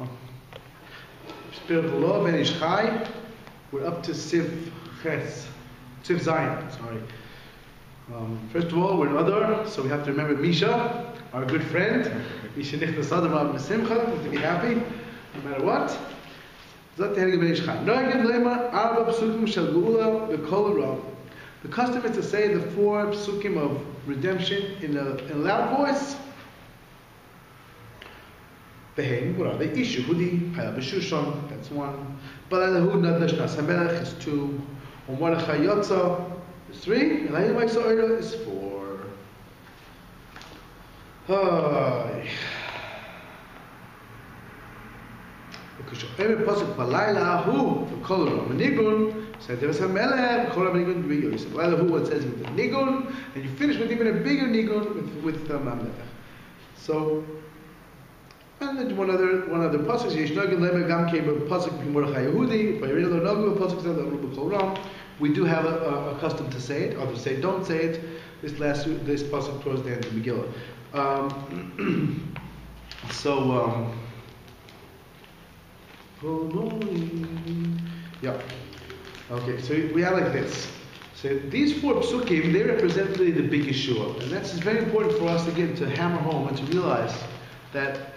Oh. Spirit of the law, Ben Ish Chai. We're up to Siv Ches. Siv Zion, sorry. First of all, we're in Adar, so we have to remember Misha, our good friend. Misha Nichnas Adar Ma'am B'Simcha, to be happy, no matter what. Zot Tehelig Ben Ish Chai. Noegim Leimar, Arba Psukim Shel Geula B'Kol Rav. The custom is to say the 4 psukim of redemption in a loud voice. Behem, what are they? Ish Yehudi, Hayal B'Shushon, that's 1. Balal Yehud Nad Lashnas HaMelech is 2. U'Mordechai Yotza is 3. And Hayil Ma'isa is 4. Every pasuk Balayla Hu B'Kol Rav Nigun. Said there was a melech, B'Kol Rav Nigun B'Yosef. Balayla Hu, it says with the Nigun, and you finish with even a bigger Nigun with the Melech. So. And then one other pasuk. Yeshnogin Lema Gam Kei Pasuk B'Mordechai Yehudi. Vayiril Nogu Pasuk Zeh B'Kol Rav. We do have a custom to say it. Others say don't say it. This pasuk towards the end of Megillah. Yeah. Okay. So we have like this. So these 4 psukim, they represent really the big Yeshua, and that's very important for us again to hammer home and to realize that.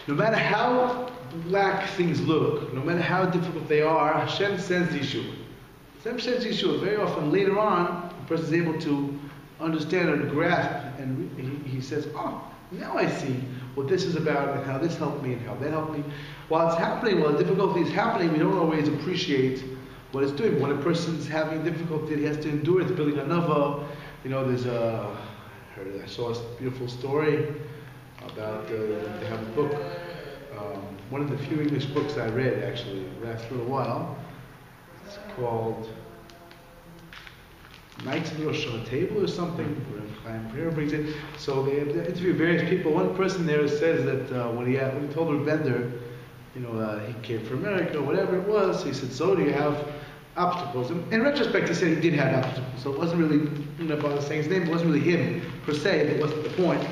No matter how black things look, no matter how difficult they are, Hashem sends Yeshua. Hashem sends Yeshua. Very often later on, the person is able to understand or grasp, and he says, oh, now I see what this is about, and how this helped me, and how that helped me. While it's happening, while the difficulty is happening, we don't always appreciate what it's doing. When a person's having difficulty, he has to endure, it's building another. I saw a beautiful story about, they have a book, one of the few English books I read actually, last little while. It's called Nights in Rosh on a Table or something, where Chaim Prayer brings it. So they interview various people. One person there says that when he told the vendor, he came from America or whatever it was, he said, so do you have obstacles? And in retrospect, he said he did have obstacles. So it wasn't really, about saying his name, it wasn't really him per se, that wasn't the point.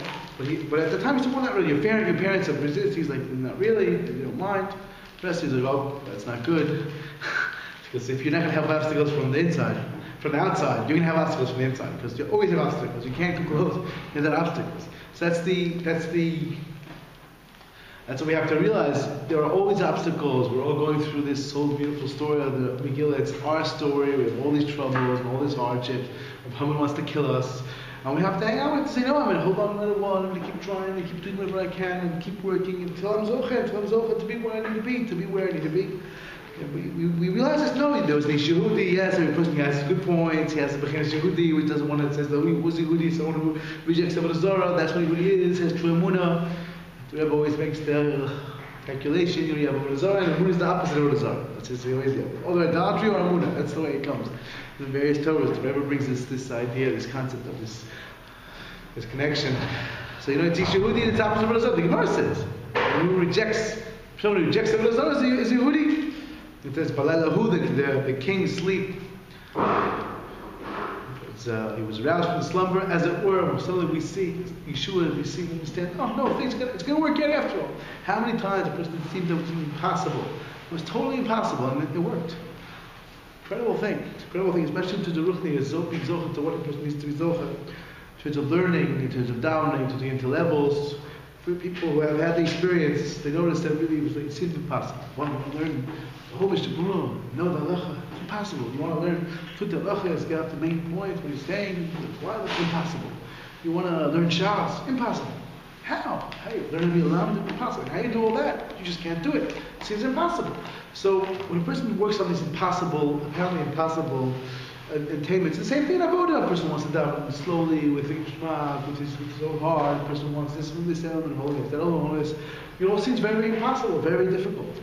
But at the time he said, well, not really. Your parents have resisted. He's like, not really. They don't mind. The rest he's like, oh, that's not good. Because if you're not going to have obstacles from the outside, you're going to have obstacles from the inside. Because you always have obstacles. You can't come close. There's obstacles. So that's what we have to realize. There are always obstacles. We're all going through this whole beautiful story of the Megillah. It's our story. We have all these troubles and all this hardship. Someone wants to kill us. And we have to hang out with it and say, no, I'm going to hold on a little while, I'm going to keep trying, I'm going to keep doing whatever I can, and keep working until I'm Zocha, to be where I need to be, where I need to be. And we realize this, no, there was the Yehudi, yes, every person has good points, he has the Bechenes Yehudi, which doesn't want to, says that he was Yehudi, someone who rejects Avodah Zarah, that's what he is, has True Emunah. The Rebbe always makes the calculation, you have Avodah Zarah, and Emunah is the opposite of Avodah Zarah. That's his always the opposite. Either idolatry or Emunah, that's the way it comes. The various Torahs, the Rebbe brings this idea, this concept of this connection. So it's Yehudi, it's opposite of Avodah Zarah. The Gemara says, someone who rejects Avodah Zarah is Yehudi. It says, Balayla Hu, the king's sleep. He was roused from slumber, as it were. Suddenly we see Yeshua, we see him stand. Oh no, it's going to work out after all. How many times a person seemed that it was impossible? It was totally impossible, and it worked. Incredible thing, especially in terms of Ruchni, is being Zocha to what a person needs to be Zocha. In terms of learning, in terms of davening, in terms of into levels. For people who have had the experience, they notice that really it seems impossible. You want to learn the whole Mishnah, know the halacha, it's impossible. You want to learn Tut halacha, it's got the main point, what he's saying, why it's impossible. You want to learn Shas, impossible. How? Hey, learn to be alarmed, it's impossible. How do you do all that? You just can't do it. It seems impossible. So when a person works on these apparently impossible attainments, the same thing in Avodah. A person wants to daven slowly with Ishma, which is so hard. A person wants this element, holiness, that other holiness. It all seems very, very impossible, very difficult.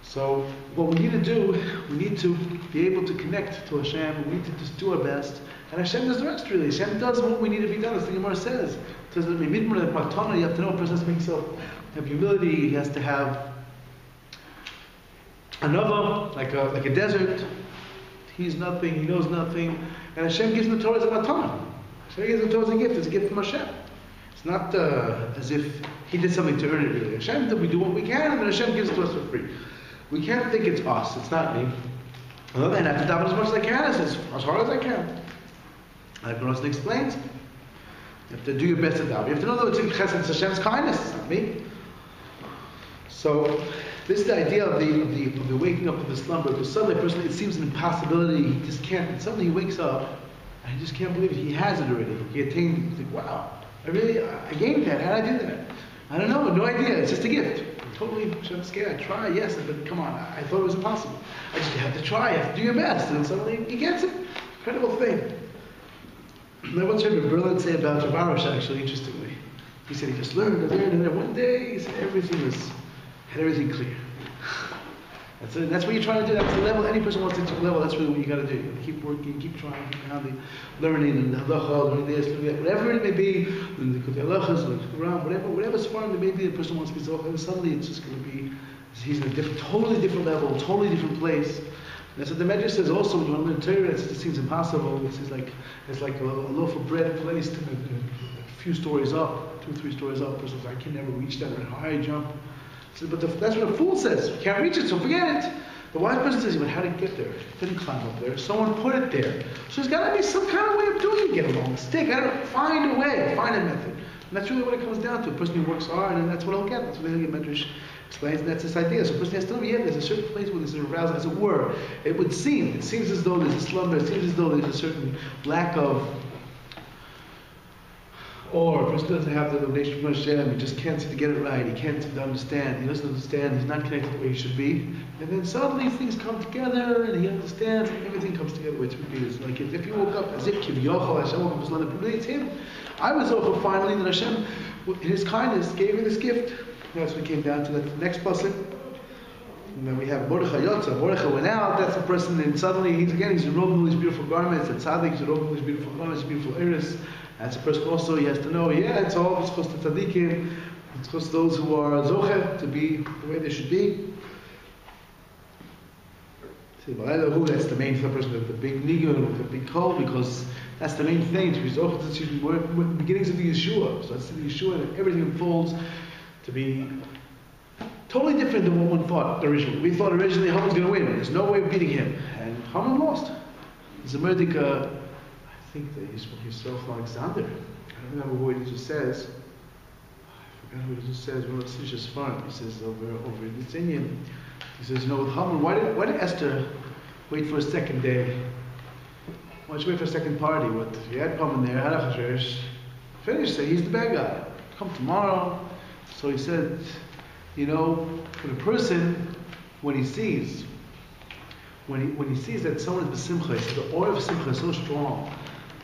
So what we need to do, we need to be able to connect to Hashem. We need to just do our best, and Hashem does the rest. Really, Hashem does what we need to be done. As the Gemara says, it says that you have to know a person has to make himself have humility. He has to have another, like a desert. He's nothing, he knows nothing. And Hashem gives him the Torah as a matana. Hashem gives him the Torah as a gift. It's a gift from Hashem. It's not as if he did something to earn it really. Hashem, that we do what we can and then Hashem gives it to us for free. We can't think it's us, it's not me. On the other hand, I have to daven as much as I can, as hard as I can. Like Rosen explains, you have to do your best at daven. You have to know that it's Hashem's kindness, it's not me. So, this is the idea of the waking up of the slumber, because suddenly a person, it seems an impossibility, he just can't, and suddenly he wakes up, and he just can't believe it, he has it already. He attained it, he's like, wow, I gained that, how did I do that? I don't know, no idea, it's just a gift. I'm totally scared, I try, yes, but come on, I thought it was impossible. I just have to try, you have to do your best, and then suddenly he gets it. Incredible thing. I once heard Berlin say about Javarosh, actually, interestingly. He said he just learned, and one day, he said had everything clear. That's what you're trying to do. That's the level. Any person wants to reach a level. That's really what you got to do. You got to keep working, keep trying, keep pounding, learning, and halacha, learning this, learning that, whatever it may be. The halachas, the Quran, whatever form it may be, the person wants to be zocheh. And suddenly, it's just going to be. He's in a totally different level, totally different place. And that's what the Medrash says. Also, when you want to learn Torah, it seems impossible. It's like a loaf of bread placed a few stories up, 2 or 3 stories up. The person says, I can never reach that. High jump. But that's what a fool says. You can't reach it, so forget it. The wise person says, but how did he get there? He didn't climb up there. Someone put it there. So there's got to be some kind of way of doing it. Get along the stick. I don't know. Find a way. Find a method. And that's really what it comes down to. A person who works hard, and that's what he'll get. That's what the Medrash explains, and that's this idea. So a person has to know, there's a certain place where there's an arousal, as it were. It seems as though there's a slumber. It seems as though there's a certain lack of, or a person doesn't have the relationship with Hashem, he just can't seem to get it right, he can't seem to understand, he doesn't understand, he's not connected the way he should be. And then suddenly things come together, and he understands, and everything comes together the way it should be. It's like if he woke up as if Kivyochel, Hashem woke up as Lana, it's him. I was over finally that Hashem, in His kindness, gave me this gift. That's what came down to that next pasuk. And then we have Mordechai Yotza. Mordechai went out, that's the person, and suddenly he's robed in these beautiful garments, and Tzaddik is robed in these beautiful garments, beautiful iris. That's a person also, he has to know, it's all supposed to tzaddikim, it's supposed to those who are zocher, to be the way they should be. That's the main for the person, the big nigun, the big kol, because that's the main thing, to be zocher, we're the beginnings of the Yeshua. So that's the Yeshua, and everything unfolds to be totally different than what one thought originally. We thought originally Haman's going to win. There's no way of beating him. And Haman lost. There's a murder, I think that he's so from Alexander. I don't remember what he just says. I forgot what he just says. Well, it's just fun. He says over in Lithuanian. He says, with Haman, why did Esther wait for a second day? Why did she wait for a second party? What you had Haman there, Hadachashverosh, finished. Say he's the bad guy. Come tomorrow. So he said, for the person, when he sees that someone is b'simcha, he said the oil of simcha is so strong.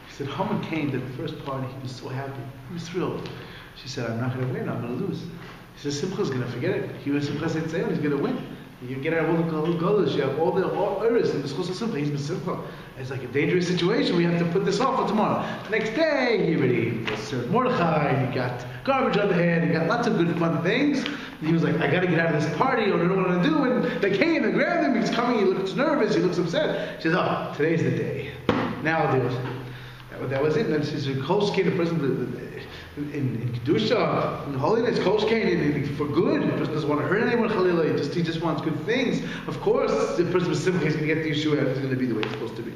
He said Haman came to the first party, he was so happy, he was thrilled. She said, I'm not going to win, I'm going to lose. He said Simcha is going to forget it. He was Simcha said, he's going to win. You get out of all the golas, you have all errors in the schools of Simcha. He's b'simcha. It's like a dangerous situation. We have to put this off for tomorrow. The next day, he already served Mordechai. He got garbage on the head. He got lots of good fun things. He was like, I got to get out of this party, or I don't know what to do. And they came and grabbed him. He's coming. He looks nervous. He looks upset. She says, today's the day. Now I'll do it. That was it. And then she said, Kolshke, the person in Kedusha, in holiness, Kolshke, for good. The person doesn't want to hurt anyone, Chalila. He just wants good things. Of course, the person with Simcha is going to get the Yeshua, and it's going to be the way it's supposed to be.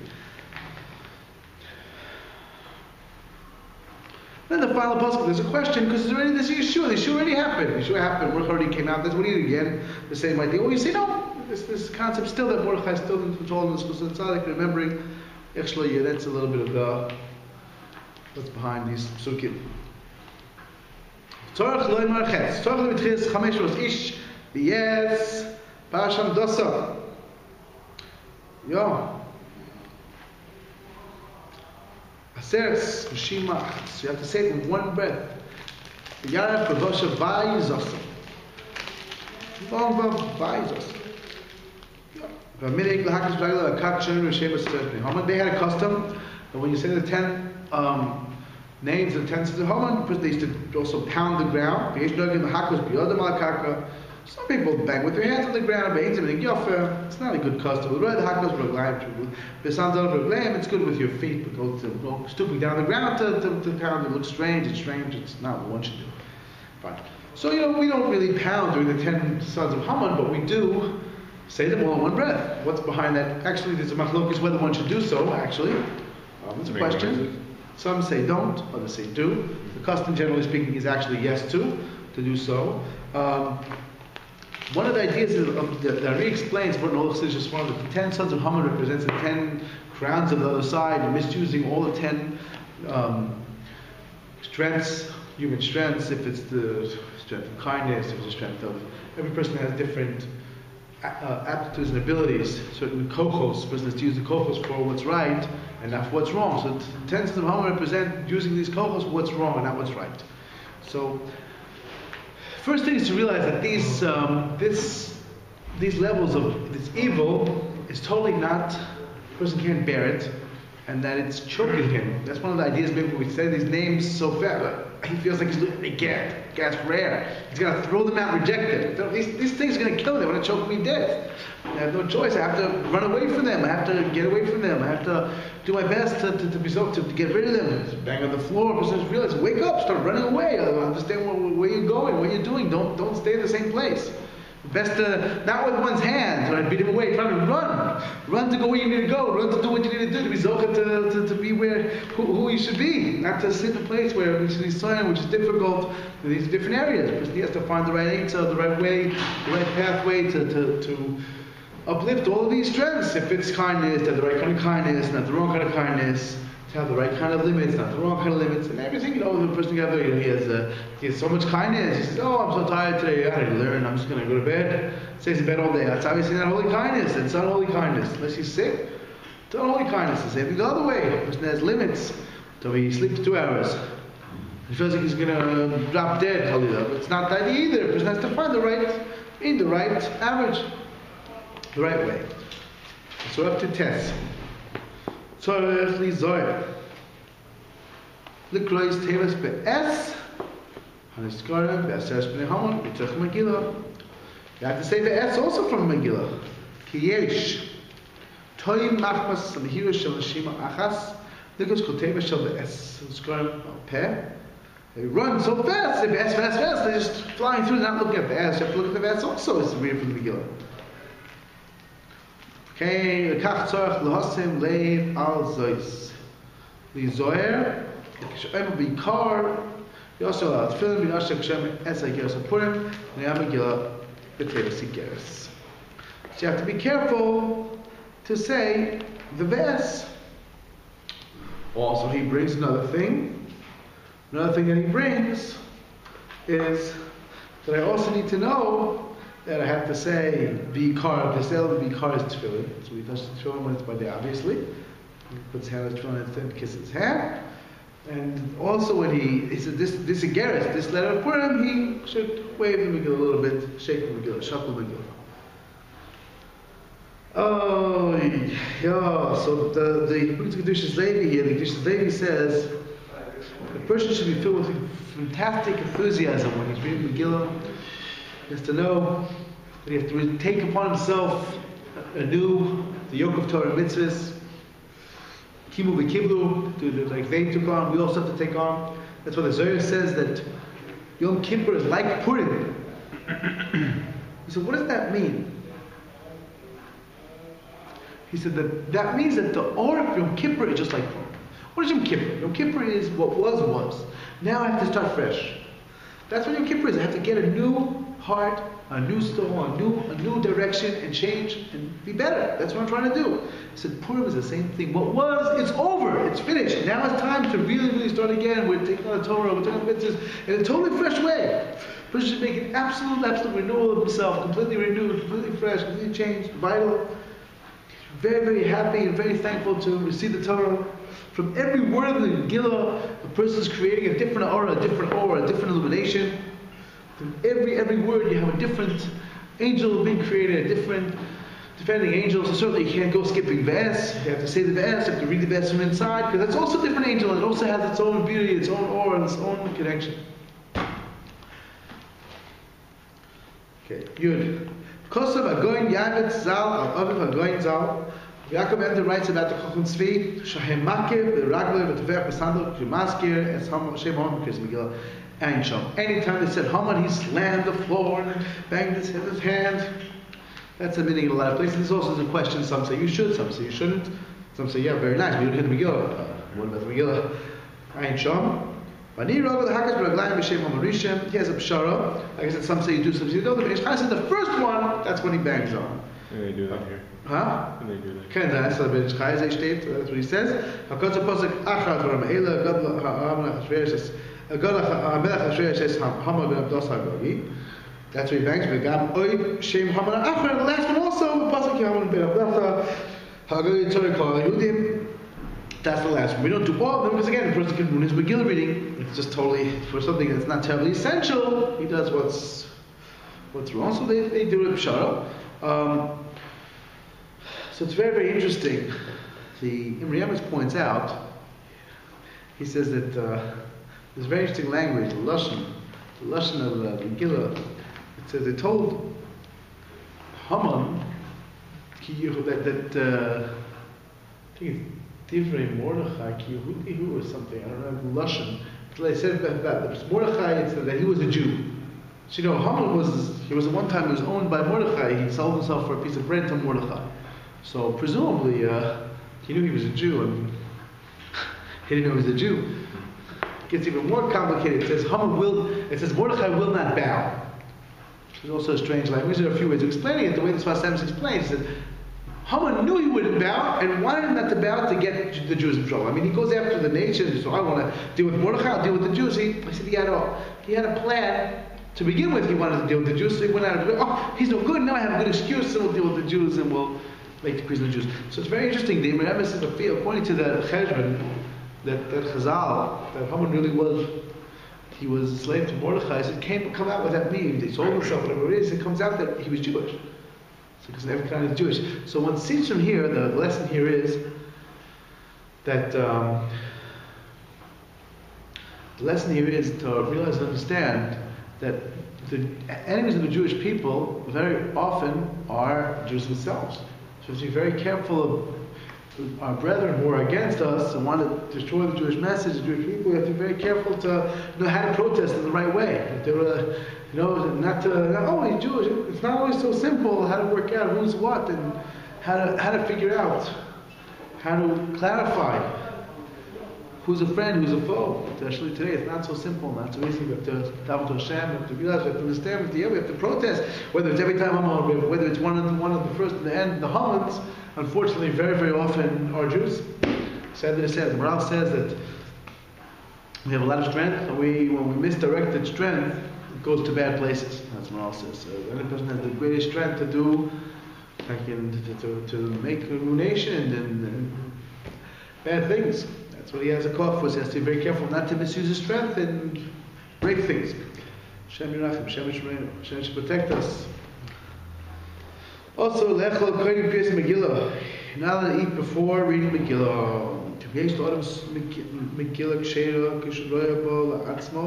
Then the final puzzle, there's a question, because there's Yeshua. The Yeshua already happened. Yeshua happened. Mordechai already came out. That's what he did again. The same idea. Well, you say, no, this concept still that Mordechai is still in control of the Schus Tzaddik, remembering, actually, that's a little bit of what's behind these psukim. Tzorach lo yimar ches. Tzorach lo yitchiz 500 ish v'yez parasham dosa. Aseres v'shima. So you have to say it in one breath. V'yarav b'vosha v'yizosam. V'om v'yizosam. V'amirik l'hakis v'ayla akak shon v'shem v'stetni. They had a custom that when you say the 10 names of the 10 of Haman, they used to also pound the ground. Some people bang with their hands on the ground, it's not a good custom. It's good with your feet, because stooping down the ground to kind of look strange. It's strange. It's not what one should do. Fine. So we don't really pound during the 10 sons of Haman, but we do say them all in one breath. What's behind that? Actually, there's a machlokes whether one should do so. Actually, it's a question. Some say don't, others say do. The custom, generally speaking, is actually yes to do so. One of the ideas that Ari explains, what Noach says, just one of the 10 sons of Haman represents the 10 crowns of the other side, and misusing all the 10 strengths, human strengths. If it's the strength of kindness, if it's the strength of, every person has different aptitudes and abilities. Certain kochos, the person has to use the kochos for what's right and not for what's wrong. So the 10 sons of Haman represent using these kochos for what's wrong and not what's right. So first thing is to realize that these levels of this evil is totally not, the person can't bear it, and that it's choking him. That's one of the ideas. Maybe we say these names so fast, he feels like he's losing gas rare. He's going to throw them out, reject them. These things are going to kill me. They're going to choke me dead. I have no choice. I have to run away from them. I have to get away from them. I have to do my best to get rid of them. Just bang on the floor. The person realizes, wake up, start running away. I don't understand where you're going, what you're doing. Don't stay in the same place. Best not with one's hands, right? Beat him away. Try to run to go where you need to go. Run to do what you need to do. To be zocha, to be who you should be, not to sit in a place where we see sign, which is difficult in these different areas. Because he has to find the right answer, the right way, the right pathway to uplift all of these strengths. If it's kindness, to have the right kind of kindness, not the wrong kind of kindness. To have the right kind of limits, not the wrong kind of limits, and everything. The person together, he has so much kindness. He says, "Oh, I'm so tired today. I gotta learn. I'm just gonna go to bed." Stays in bed all day. That's obviously not holy kindness. It's not holy kindness. Unless he's sick, it's not holy kindness. The same thing the other way. The person has limits. So he sleeps 2 hours. He feels like he's gonna drop dead. But it's not that either. The person has to find the right average, the right way. So we're up to tests. Tzorech li zoyer. Likrois teves be'es. Haniskorim be'eser b'nei Haman b'tzorech Megillah. You have to say be'es also from Megillah. Ki yesh. Toim machmas samihira shel neshima achas. Likrois kol teves shel be'es. Haniskorim peh. They run so fast. They be'es, fast. They're just flying through, not looking at be'es. You have to look at the be'es also. It's read from the Megillah. Okay, lekach tzorach lehosim leiv al zois. Li zoyer, she'em b'ikar, yosel al tefillin b'nashek shem esay geras Purim, ne'am Megillah b'teves igeres. So you have to be careful to say the verse. Also, he brings another thing. Another thing that he brings is that I also need to know that I have to say b'ikar, b'ikar is tefillin. So we touch the tefillin when it's by day, obviously. He puts his hand on the tefillin and kisses his hand. And also when he said this igeres, this letter of Purim, he should wave the Megillah a little bit, shake the Megillah, shuffle the Megillah. Oh, yeah. So the Kedushas Levi here, the Kedushas Levi says the person should be filled with fantastic enthusiasm when he's reading Megillah. He has to know that he has to take upon himself anew the yoke of Torah and mitzvahs. Kimu v'kiblu, like they took on, we also have to take on. That's why the Zohar says that Yom Kippur is like Purim. He said, what does that mean? He said that means that the aura of Yom Kippur is just like Purim. What is Yom Kippur? Yom Kippur is what was. Now I have to start fresh. That's what Yom Kippur is. I have to get a new heart, a new soul, a new direction, and change and be better. That's what I'm trying to do. He said Purim is the same thing. What was, it's over. It's finished. Now it's time to really start again. We're taking on the Torah, we're taking on the mitzvahs in a totally fresh way. A person should make an absolute renewal of himself, completely renewed, completely fresh, completely changed, vital. Very, very happy and very thankful to receive the Torah. From every word of the Megillah, a person is creating a different aura, a different illumination. From every word, you have a different angel being created, a different defending angel. So certainly you can't go skipping verse. You have to say the verse, you have to read the verse from inside, because that's also a different angel, and it also has its own beauty, its own aura, its own connection. Okay, Yud. Kosav Agoin Yavet Zal Al Aviv Agoin Zal. Yaakov Ender writes about the Chacham Tzvi, Shahem Makir, the Ragler, the Tevech, the Sandal, Krimaskir, as Shem Haman, Chris Megillah, and Shom. Anytime they said Haman, he slammed the floor and banged his hand. That's the meaning in a lot of places. There's also the question, some say you should, some say you shouldn't. Some say, yeah, very nice, but you don't hit the Megillah. What about the Megillah? Ayin Shom. He has a pshara. Like I said, some say you do, some say you don't. But Ishchai said the first one, that's when he bangs on. Yeah, they do that here. Huh? They do that. Okay, that's what Ishchai steht. That's what he says. Hakotza posek achar v'ram eila gadla ha'amna ha'shreya says gadla ha'amelech ha'shreya says hama ben abdos ha'gogi. That's what he bangs. V'gam oy shem hama achar. The last one also posek hama ben abdos ha'gogi tzorei kol Yehudim. That's the last one. We don't do all of them because again, the person can ruin his Megillah reading. It's just totally for something that's not terribly essential. He does what's wrong. So they do it pshara. So it's very, very interesting. The Imre Emes points out. He says that there's very interesting language, the lashon of Megillah. It says they told Haman that I think it's Divrei Mordechai ki Yehudihu or something. I don't know the lashon. They said about Mordechai. It said that he was a Jew. So Haman was at one time he was owned by Mordechai. He sold himself for a piece of bread to Mordechai. So presumably he knew he was a Jew, and he didn't know he was a Jew. It gets even more complicated. It says Mordechai will not bow. Which is also a strange language. There are a few ways of explaining it. The way the Sfas Emes explains it. Haman knew he wouldn't bow and wanted him not to bow to get the Jews in trouble. I mean, he goes after the nation, so I want to deal with Mordechai, I'll deal with the Jews. He said he had a plan. To begin with, he wanted to deal with the Jews, so he went out and he's no good, now I have a good excuse, so we'll deal with the Jews and we'll make the peace with the Jews. So it's very interesting, the Imre Emes says, according to the Cheshbon, that Chazal, that Haman really he was a slave to Mordechai, so it come out what that means. He sold himself, whatever it is, it comes out that he was Jewish. Because every kind is Jewish. So one sees from here, the lesson here is that the lesson here is to realize and understand that the enemies of the Jewish people very often are Jews themselves. So we have to be very careful of our brethren who are against us and want to destroy the Jewish message, the Jewish people. We have to be very careful to know how to protest in the right way. If they were, not he's Jewish. It's not always so simple how to work out who's what and how to figure out, how to clarify who's a friend, who's a foe. Especially today, it's not so simple, not so easy. We have to daven to Hashem, we have to realize, we have to understand, we have to protest. Whether it's every time whether it's one of the first and the end, the Hamans, unfortunately, very, very often are Jews. Sadly to say, the Moral says that we have a lot of strength, and when we misdirect that strength, it goes to bad places. That's what Moral says. So the only person has the greatest strength to do, to make a new nation and bad things. That's what he has a call for. So he has to be very careful not to misuse his strength and break things. Hashem Yirachim, Hashem Yishmereinu, Hashem should protect us. Also, lechol kodim kriyas Megillah. You're not allowed to eat before reading Megillah. Yesh l'adam Megillah k'sheira k'shroya bo la'atzmo.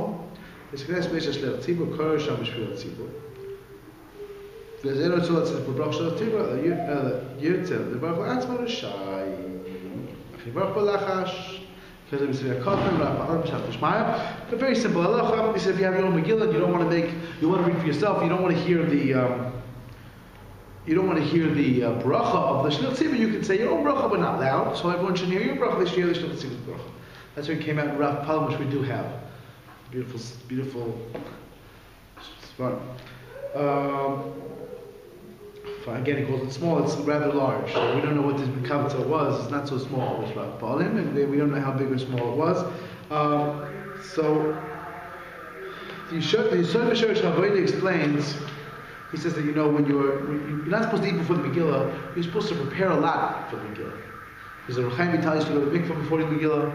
V'seknes meisha shleach tzibur kor sham b'shvil tzibur. V'zeh rotzul atzil b'brach shel tzibur yirtzel l'barach la'atzmo l'shai. V'barach bo lachash. But very simple halacha. He said if you have your own Megillah, you want to read for yourself. You don't want to hear the bracha of the Shliach Tzibur. You can say your own bracha, but not loud. So everyone should hear your bracha. They should hear the Shliach Tzibur's bracha. That's where it came out in Rav Purim, which we do have. Beautiful spot. Again, he calls it small. It's rather large. So we don't know what this Mikavata was. It's not so small. It was Rav Purim, and we don't know how big or small it was. So the Yisod B'Sheresh Havodah explains. He says that when you're not supposed to eat before the Megillah, you're supposed to prepare a lot for the Megillah. Because the Rechaim Vital used to go to the mikvah before the Megillah.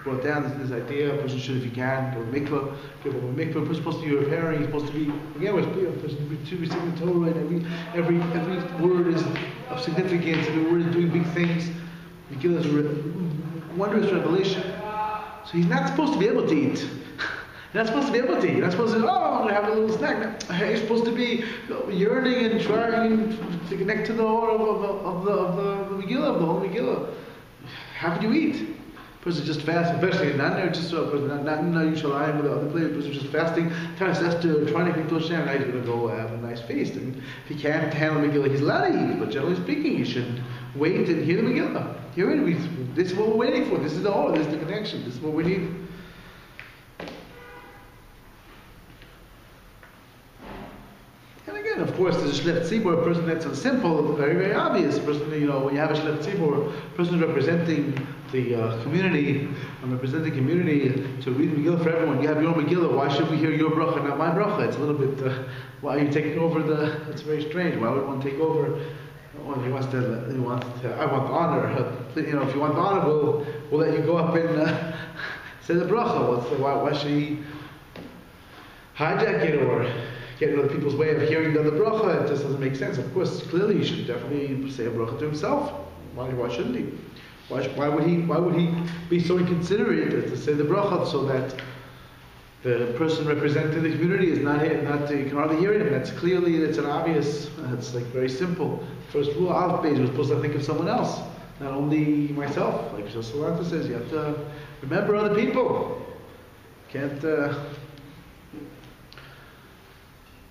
Brought down this idea: a person should, if he can, go to the mikvah. If a mikvah, a person's supposed to be preparing. He's supposed to be a person to be receiving the Torah, and every word is of significance. Every word is doing big things. Megillah is a wondrous revelation. So he's not supposed to be able to eat. You're not supposed to be able to eat. You're not supposed to, oh, I'm going to have a little snack. No. You're supposed to be yearning and trying to connect to the order of the Megillah, of the whole Megillah. How can you eat? A person just fast, especially not there, just a person not in Yerushalayim with the other players. A person just fasting, trying to connect to Hashem. Now he's going to go have a nice feast. And if he can't handle Megillah, he's allowed to eat. But generally speaking, he should wait and hear the Megillah. Hear it. This is what we're waiting for. This is the order. This is the connection. This is what we need. Of course, there's a Shliach Tzibur, a person that's so simple, very, very obvious. A person, when you have a Shliach Tzibur, a person representing the community, and representing community to read Megillah for everyone. You have your Megillah, why should we hear your bracha, not my bracha? It's a little bit, why are you taking over it's very strange. Why would one take over? Well, I want the honor. If you want the honor, we'll let you go up and say the bracha. Why should he hijack it or get other people's way of hearing the other bracha? It just doesn't make sense. Of course, clearly he should definitely say a bracha to himself. Why shouldn't he? Why would he be so inconsiderate to say the bracha so that the person representing the community is not you can hardly hear him? That's an obvious. It's like very simple. First rule, Aleph Beis, we're supposed to think of someone else, not only myself. Like Salanta says, you have to remember other people. Can't.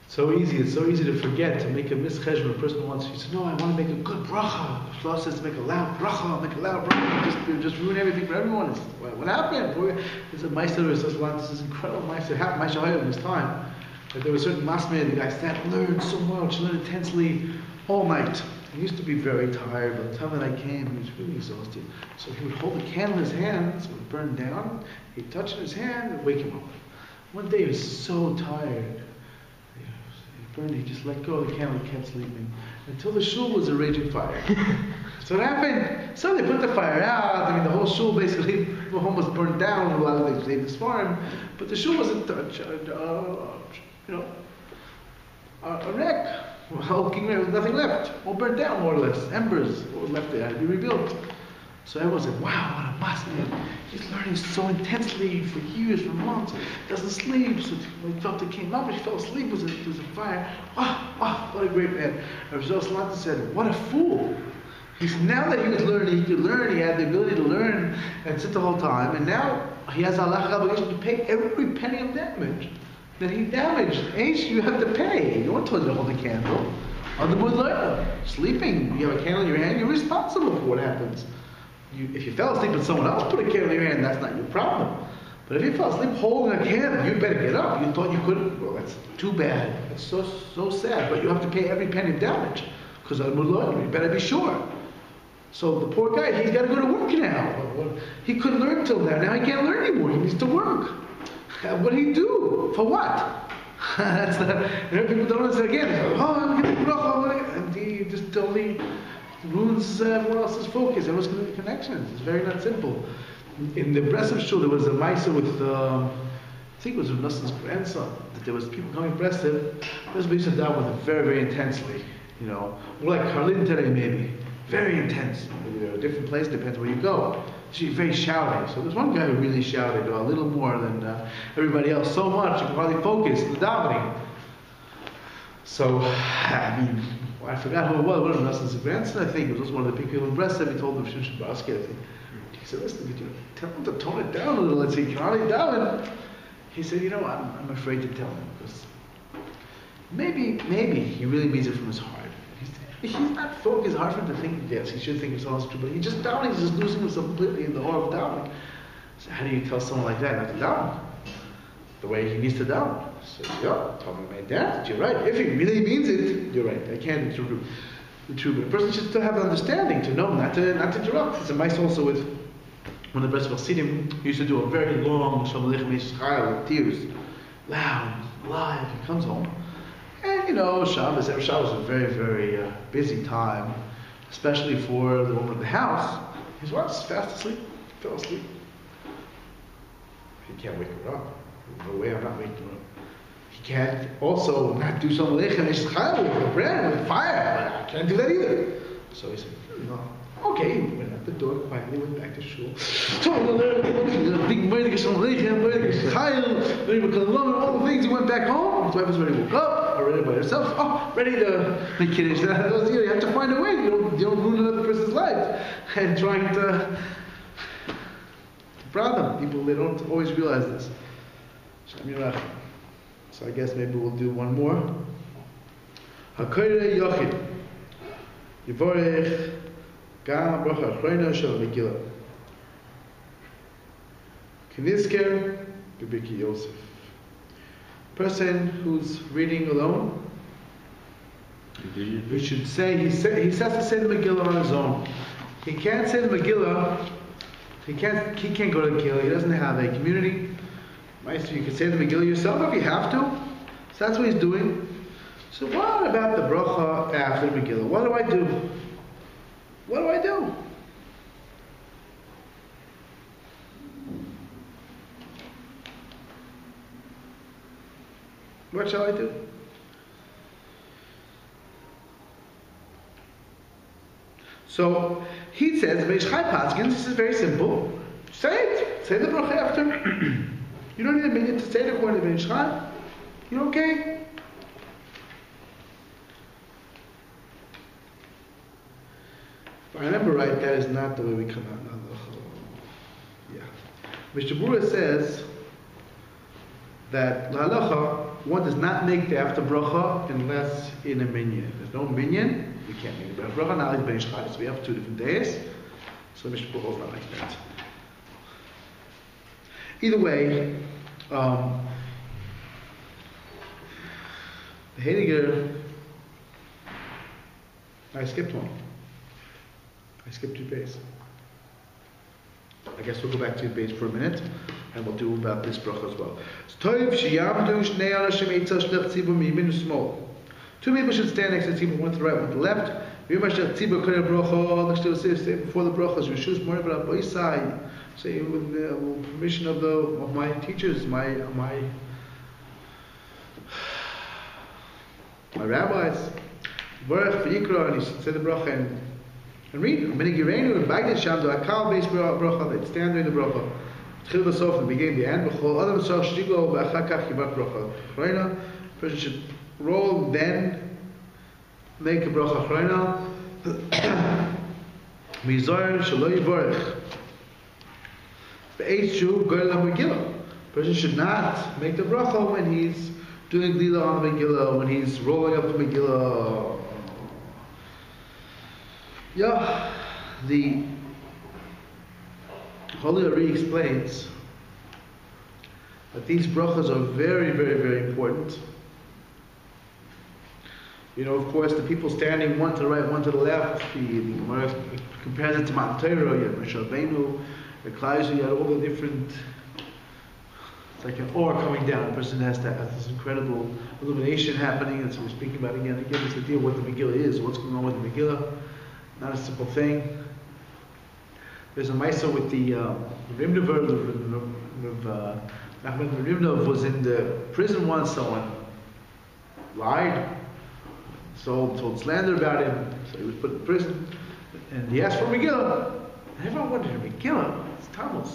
It's so easy to forget, to make a mischej when a person wants. He said, no, I want to make a good bracha. The law says to make a loud bracha, just ruin everything for everyone. What happened? There's a meister who says, this is incredible meister. It happened in his time. That there was a certain masmid, the guy sat and learned so much, learned intensely all night. He used to be very tired. By the time that I came, he was really exhausted. So he would hold the candle in his hands, it would burn down. He'd touch it in his hand and wake him up. One day he was so tired. He just let go of the candle and kept sleeping until the shul was a raging fire. So what happened? So they put the fire out. The whole shul basically, the home was burned down. A lot of they this farm, but the shul wasn't a wreck. Well, there was nothing left. All burned down, more or less. Embers were left there, had to be rebuilt. So everyone said, wow, what a masmid. He's learning so intensely for years, for months. Doesn't sleep. So when he felt it came up, he fell asleep. There was a fire. Wow, what a great man. Rav Salanta said, what a fool. He said, now that he was learning, he could learn, he had the ability to learn and sit the whole time. And now he has a halachic obligation to pay every penny of damage that he damaged. Aish, you have to pay. No one told you to hold the candle. On the learner, sleeping, you have a candle in your hand, you're responsible for what happens. If you fell asleep and someone else put a candle in your hand, that's not your problem. But if you fell asleep holding a candle, you better get up. You thought you couldn't. Well, that's too bad. It's so sad. But you have to pay every penny of damage because you better be sure. So the poor guy, he's got to go to work now. He couldn't learn till now. Now he can't learn anymore. He needs to work. What did he do? For what? That's people don't understand again. I'm going to bracha, and he just totally ruins everyone else's focus. Everyone's going to connections. It's very not simple. In the Breslov shul, there was a ma'aser with, I think it was Rav Noson's grandson, that there was people coming to Breslov. Breslov used to daven with him very, very intensely. More like Karlin today maybe. Very intense. Maybe they're a different place, depends where you go. She's very shouting. So there's one guy who really shouted a little more than everybody else. So much, you can hardly focus in the davening. So, I forgot who it was. One of Noson's grandson, I think. It was one of the big people in Breslov. He told them, Shimshon Basket, I think. He said, listen, could you tell him to tone it down a little? Let's see, you can hardly daven. He said, I'm afraid to tell him. Because maybe he really means it from his heart. He's not focused. It's hard for him to think, yes, he should think it's all true, but he's just doubting, he's just losing himself completely in the awe of doubting. So how do you tell someone like that not to doubt? The way he needs to doubt. So, tell me my dad, you're right. If he really means it, you're right. I can't be true. But a person should still have an understanding to know, not to interrupt. It's a mice also with one of the best of Chassidim. He used to do a very long Shalom Aleichem Yisrael with tears, loud, live. He comes home. And Shabbos is a very, very busy time, especially for the woman of the house. His wife's fast asleep, fell asleep. He can't wake her up. No way I'm not waking her up. He can't also not do some lechem eshchayil with bread, with fire. I can't do that either. So he said, okay, we're not the door quietly, went back to shul. Big murder, some all the things. He went back home. His wife was already woke up, already by herself. Oh, ready to make kiddush. You have to find a way. You don't ruin another person's life. And trying to problem. People, they don't always realize this. So I guess maybe we'll do one more. Hakoyre Yochid Yivorech Gam Bracha Achrona Shel Megillah Kinizker B'Birkei Yosef. Person who's reading alone, we should say he has to say the Megillah on his own. He can't say the Megillah. He can't go to the Megillah. He doesn't have a community. You can say the Megillah yourself if you have to. So that's what he's doing. So what about the bracha after the Megillah? What do I do? What do I do? What shall I do? So he says, this is very simple. Say it. Say the bracha after. You don't need a minute to say it according to Beishchai. You're okay? If I remember right, that is not the way we come out. Yeah. Mr. Bura says that l'halacha, one does not make the after bracha unless in a minyan. There's no minyan, we can't make the bracha. Now it's Beishchai, so we have 2 different days. So Mr. Bura is not like that. Either way, the Heidegger, I skipped one. I skipped 2 pages. I guess we'll go back to 2 pages for a minute, and we'll do about this bracha as well. 2 people should stand next to the tzibur, one to the right, one to the left. Before the brachas, say with the permission of my teachers, my rabbis. Baruch v'yikra, and he said the bracha and read. Many girenu and bagdad sham do akal base bracha. They'd stand during the bracha. Tchil v'sof, the beginning, the end. B'chol adam tzach shtigo v'achakach yibak bracha. Chreina, person should roll, then make a bracha chreina. Mizar shelo yivorech. Person should not make the bracha when he's doing lila on the Megillah, when he's rolling up the Megillah. Yeah, the Holy Ari explains that these brachas are very, very, very important. You know, of course, the people standing one to the right, one to the left, the Gemara compares it to Mount Torah, you have Moshe Rabbeinu, the Klaizu, you had all the different, it's like an ore coming down. The person has this incredible illumination happening, and so we're speaking about again this idea of what the Megillah is, what's going on with the Megillah. Not a simple thing. There's a Maisa with the Rimnever, Nachman Rimnev was in the prison once, someone lied, told slander about him, so he was put in prison, and he asked for a Megillah. And everyone wanted a Megillah. It's Tammuz.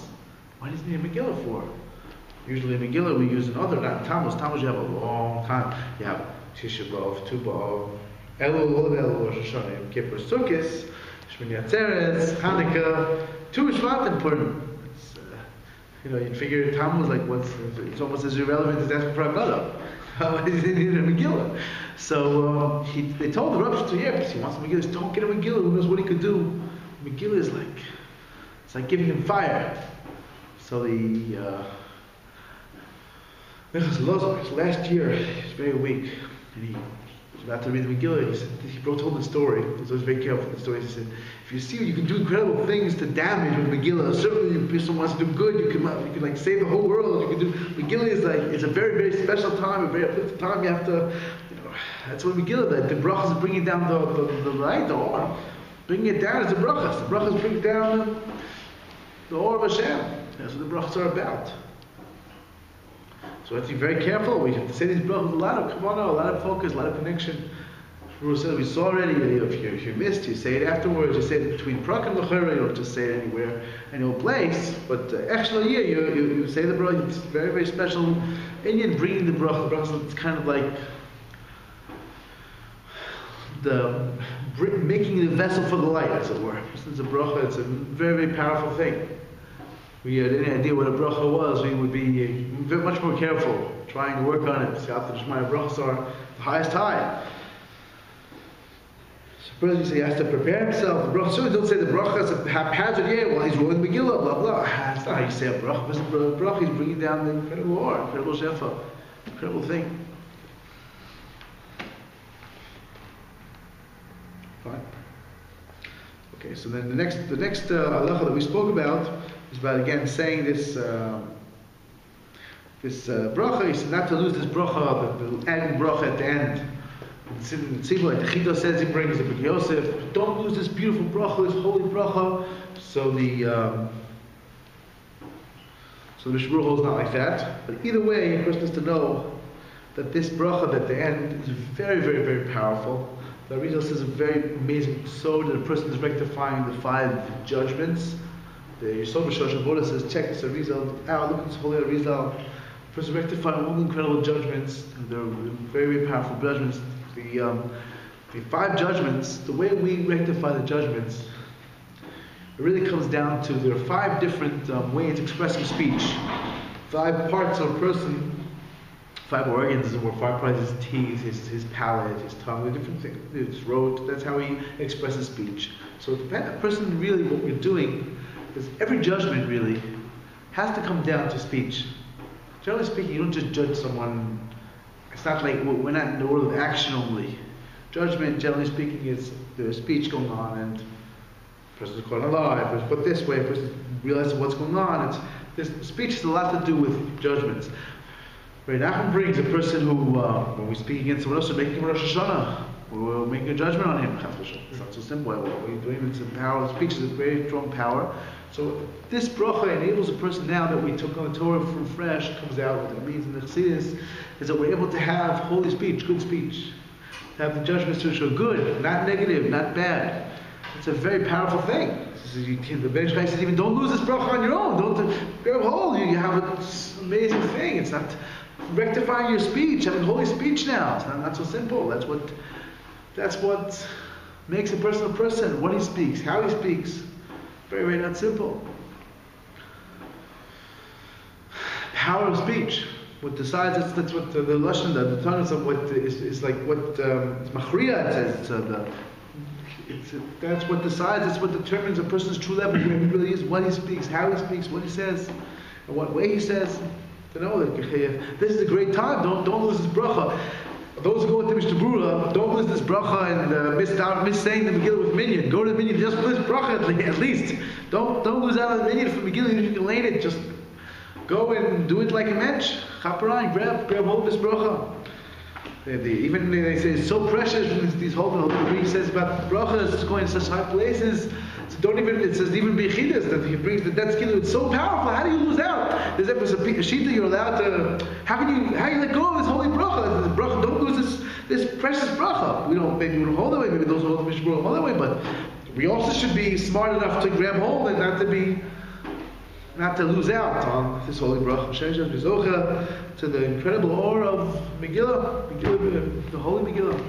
Why does he need a Megillah for? Usually a Megillah we use another, not Tammuz. Tammuz you have a long time. You have Tisha B'Av, Tu B'Av, Elul, Rosh Hashanah, Yom Kippur, Sukkot, Shmini Atzeres, Hanukkah, 2 Shvat and Purim. You'd figure Tammuz it's almost as irrelevant as asking for a Megillah. How does he need a Megillah? So they told the Rav to because he wants a Megillah. Don't get a Megillah. Who knows what he could do? Megillah is it's like giving him fire. So last year he was very weak, and he was about to read the Megillah. He told the story. So he was very careful with the story. He said, "If you see, you can do incredible things to damage with Megillah. Certainly, if someone wants to do good, you can save the whole world. You can do Megillah is a very, very special time, a very uplifting time. You have to." That's what Megillah, the brachas is bringing down the light, the or. Bringing it down is the brachas. The brachas bring down the or of Hashem. That's what the brachas are about. So we have to be very careful. We have to say these brachas with a lot of kavanah, a lot of focus, a lot of connection. We saw already, if you missed, you say it afterwards, you say it between Prak and L'chera, you don't just say it anywhere, any place, but actually, you say the bracha, it's very, very special. Indian bringing the bracha, it's kind of like making the vessel for the light, as it were. Since a bracha, it's a very, very powerful thing. If we had any idea what a bracha was, we would be much more careful trying to work on it. Siyata D'Shmaya brachas are the highest high. So first he has to prepare himself. The bracha, certainly don't say the bracha is a haphazard, well he's rolling Megillah, blah blah. That's not how you say a bracha. But the bracha, he's bringing down the incredible or, incredible shefa, incredible thing. Fine. Okay, so then the next halacha that we spoke about is about again saying this bracha. He said not to lose this bracha, the end bracha at the end. The tzibur, like the Chida says, he brings the B'K Yosef. Don't lose this beautiful bracha, this holy bracha. So the Mishmur is not like that. But either way, a person has to know that this bracha at the end is very, very, very powerful. The Arizal says a very amazing so that a person is rectifying the 5 judgments. The Yisod B'Shosh Avoda says, check this Arizal out, look at this holy Arizal. The person rectifying all the incredible judgments. They're very, very powerful judgments. The 5 judgments, the way we rectify the judgments, it really comes down to there are 5 different ways of expressing speech. 5 parts of a person. 5 organs, or 5 parts, his teeth, his palate, his tongue, the different things, his throat, that's how he expresses speech. So it depends, a person really, what we're doing is every judgment really has to come down to speech. Generally speaking, you don't just judge someone, it's not like, we're not in the world of action only. Judgment, generally speaking, is there's speech going on, and the person's caught alive, but put this way, a person realizes what's going on. Speech has a lot to do with judgments. Right, Nachman brings a person who, when we speak against someone else, we're making Rosh Hashanah. We're making a judgment on him. It's not so simple. What we're doing, it's a power. Speech is a very strong power. So this bracha enables a person now that we took on the Torah from fresh, comes out, what it means in the Chassidus, is that we're able to have holy speech, good speech. To have the judgments to show good, not negative, not bad. It's a very powerful thing. The Ben Shai says, even don't lose this bracha on your own. Don't grab hold. You have an amazing thing. It's not rectifying your speech, having holy speech now. It's not so simple. That's what makes a person, what he speaks, how he speaks. Very, very not simple. Power of speech. What decides, that's what the Lashon, the Tanakh of what is like what it's Machriya, it says. That's what decides, that's what determines a person's true level, where he really is, what he speaks, how he speaks, what he says, and what way he says. To know that this is a great time. Don't lose this bracha. Those who go into Mishnah Berurah, don't lose this bracha and miss saying the Megillah with minyan. Go to the minyan just for this bracha at least. Don't lose out on the minyan for Megillah. If you can lane it, just go and do it like a mensch. Chaparayim, grab hold of this bracha. Even they say it's so precious. These whole he says about brachas, it's going to such high places. So it says even Bechidus that he brings the dead skin. It's so powerful. How do you lose out? There's a shita you're allowed to. How you let go of this holy bracha? This bracha, don't lose this precious bracha. Maybe we don't hold that way. Maybe those who hold the Mishnah hold that way. But we also should be smart enough to grab hold and not to lose out on this holy bracha. To the incredible aura of Megillah, the holy Megillah.